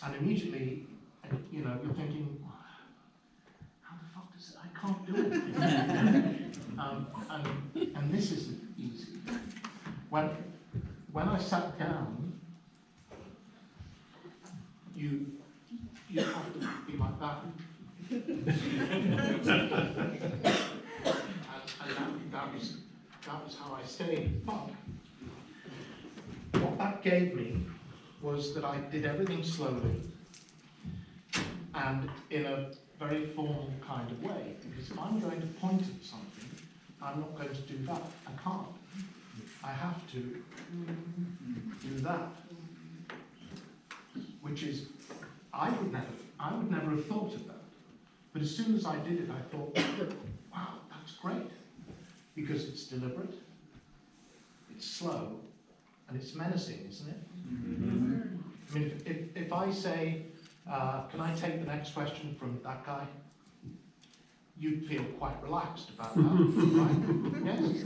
And immediately, you know, you're thinking, how the fuck does it, I can't do it. And this isn't easy. When I sat down, you have to be like that. and that was how I stayed. But what that gave me was that I did everything slowly and in a very formal kind of way. Because if I'm going to point at something, I'm not going to do that. I can't. I have to do that. Which is, I would never have thought of that. But as soon as I did it, I thought, wow, that's great. Because it's deliberate, it's slow, and it's menacing, isn't it? Mm-hmm. I mean, if I say, can I take the next question from that guy? You'd feel quite relaxed about that, right? Yes?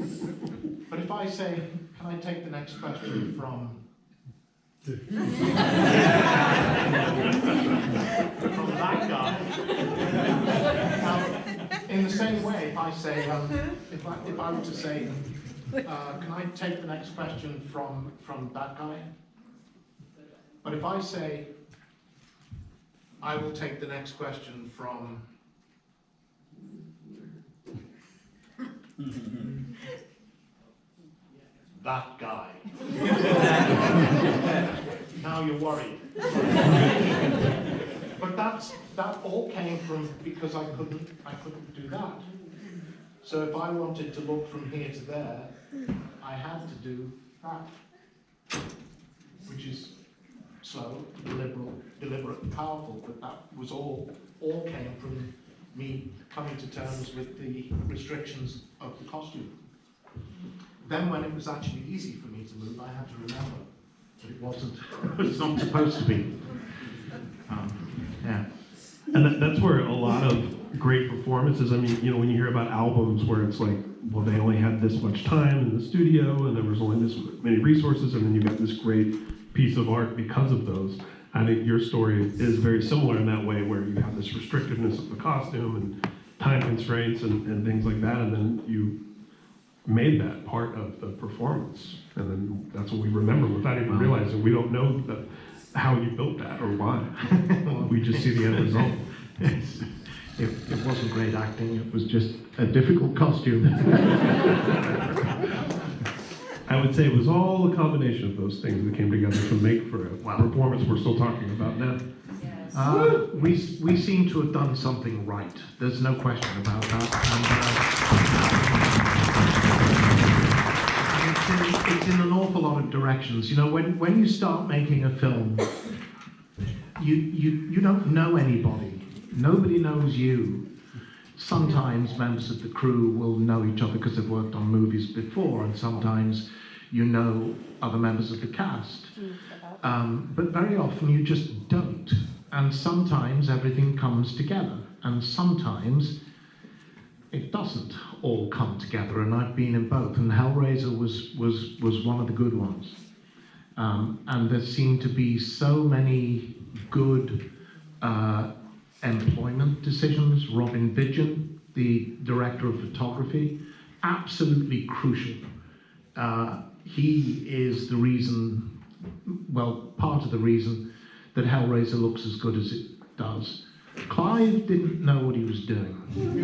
But if I say, can I take the next question from that guy? In the same way, if I say, if I were to say, can I take the next question from that guy? But if I say, I will take the next question from that guy. Now you're worried. But that all came from because I couldn't do that. So if I wanted to look from here to there, I had to do that, which is slow, deliberate, and powerful. But that was all came from me coming to terms with the restrictions of the costume. Then when it was actually easy for me to move, I had to remember that it wasn't. It's not supposed to be. Yeah. And that's where a lot of great performances, I mean, you know, when you hear about albums where it's like, well, they only had this much time in the studio and there was only this many resources and then you got this great piece of art because of those. I think your story is very similar in that way where you have this restrictiveness of the costume and time constraints and things like that, and then you made that part of the performance. And then that's what we remember without even realizing. We don't know how you built that or why. We just see the end result. It wasn't great acting, it was just a difficult costume. I would say it was all a combination of those things that came together to make for a performance we're still talking about now. We seem to have done something right. There's no question about that. And it's in an awful lot of directions. You know, when you start making a film, you don't know anybody. Nobody knows you. Sometimes members of the crew will know each other because they've worked on movies before, and sometimes you know other members of the cast. But very often you just don't. And sometimes everything comes together, and sometimes it doesn't all come together, and I've been in both, and Hellraiser was one of the good ones. And there seemed to be so many good employment decisions. Robin Vidgen, the director of photography, absolutely crucial. He is the reason, well, part of the reason that Hellraiser looks as good as it does. Clive didn't know what he was doing.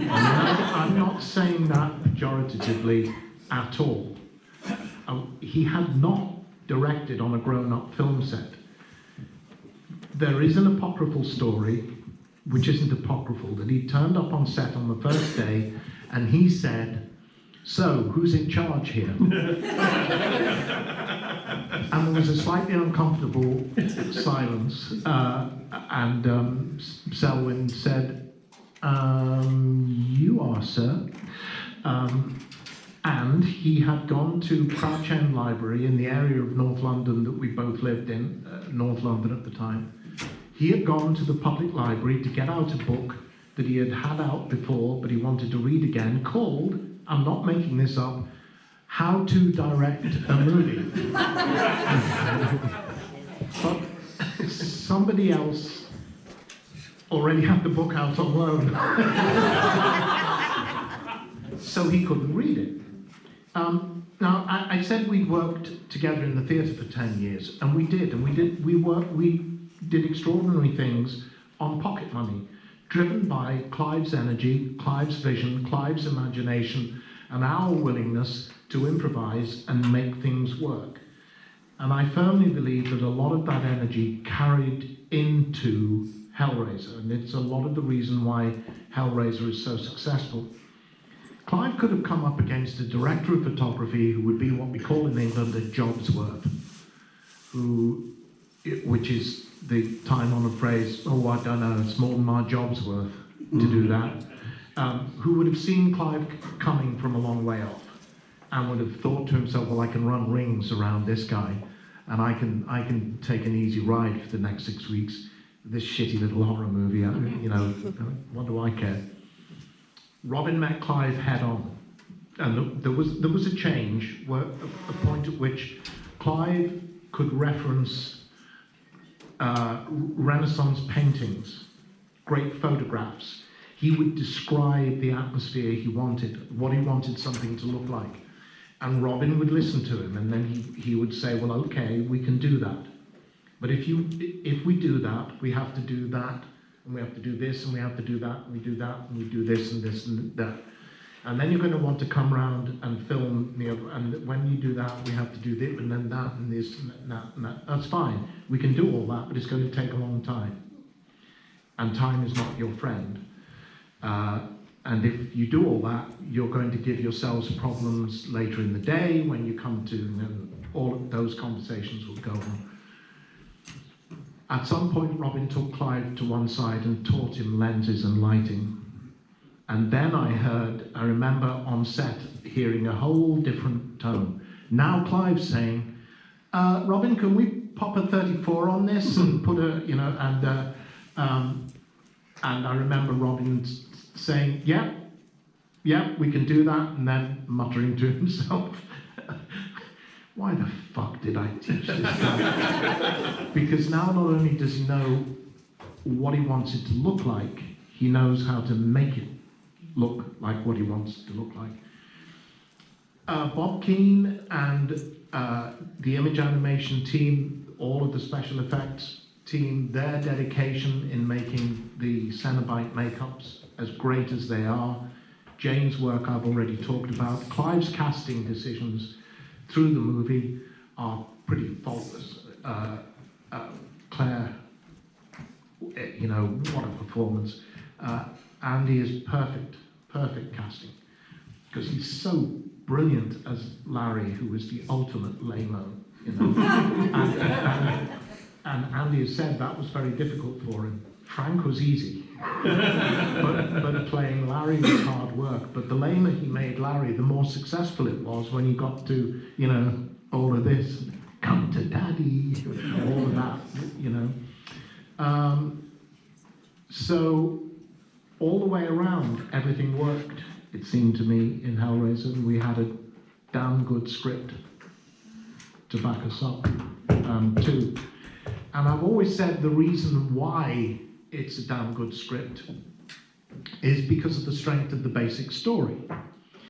I'm not saying that pejoratively at all. He had not directed on a grown-up film set. There is an apocryphal story, which isn't apocryphal, that he turned up on set on the first day and he said, "So, who's in charge here?" And there was a slightly uncomfortable silence, and Selwyn said, "You are, sir." And he had gone to Crouch End Library in the area of North London that we both lived in, North London at the time. He had gone to the public library to get out a book that he had had out before, but he wanted to read again, called, I'm not making this up, How to Direct a Movie. But somebody else already had the book out on loan, so he couldn't read it. Now, I said we'd worked together in the theatre for 10 years, and we did, we did extraordinary things on pocket money, driven by Clive's energy, Clive's vision, Clive's imagination, and our willingness to improvise and make things work. And I firmly believe that a lot of that energy carried into Hellraiser, and it's a lot of the reason why Hellraiser is so successful. Clive could have come up against a director of photography who would be what we call in England a job's worth, which is the time-honoured phrase, oh, I don't know, it's more than my job's worth to do that, who would have seen Clive coming from a long way off and would have thought to himself, well, I can run rings around this guy and I can take an easy ride for the next 6 weeks. This shitty little horror movie, you know, what do I care? Robin met Clive head on, and there was a change, a point at which Clive could reference Renaissance paintings, great photographs. He would describe the atmosphere he wanted, what he wanted something to look like. And Robin would listen to him, and then he would say, well, okay, we can do that. But if we do that, we have to do that, and we have to do this, and we have to do that, and we do that, and we do this and that. And then you're going to want to come round and film, you know, and when you do that, we have to do this, and then that, and this, and that, and that. That's fine. We can do all that, but it's going to take a long time. And time is not your friend. And if you do all that, you're going to give yourselves problems later in the day when you come to, you know, all of those conversations will go on. At some point, Robin took Clive to one side and taught him lenses and lighting. And then I remember on set hearing a whole different tone. Now Clive's saying, Robin, can we pop a 34 on this and put a, you know, and I remember Robin saying, yeah, we can do that, and then muttering to himself, why the fuck did I teach this guy? Because now not only does he know what he wants it to look like, he knows how to make it look like what he wants it to look like. Bob Keane and the image animation team, all of the special effects team, their dedication in making the Cenobite makeups as great as they are. Jane's work I've already talked about. Clive's casting decisions through the movie are pretty faultless. Claire, you know, what a performance. Andy is perfect casting, because he's so brilliant as Larry, who is the ultimate lame-o, you know. And Andy has said that was very difficult for him. Frank was easy, but playing Larry was hard work. But the lamer he made Larry, the more successful it was when he got to, you know, all of this, come to daddy, all of that, you know. So all the way around, everything worked, it seemed to me, in Hellraiser. We had a damn good script to back us up, too. And I've always said the reason why it's a damn good script is because of the strength of the basic story.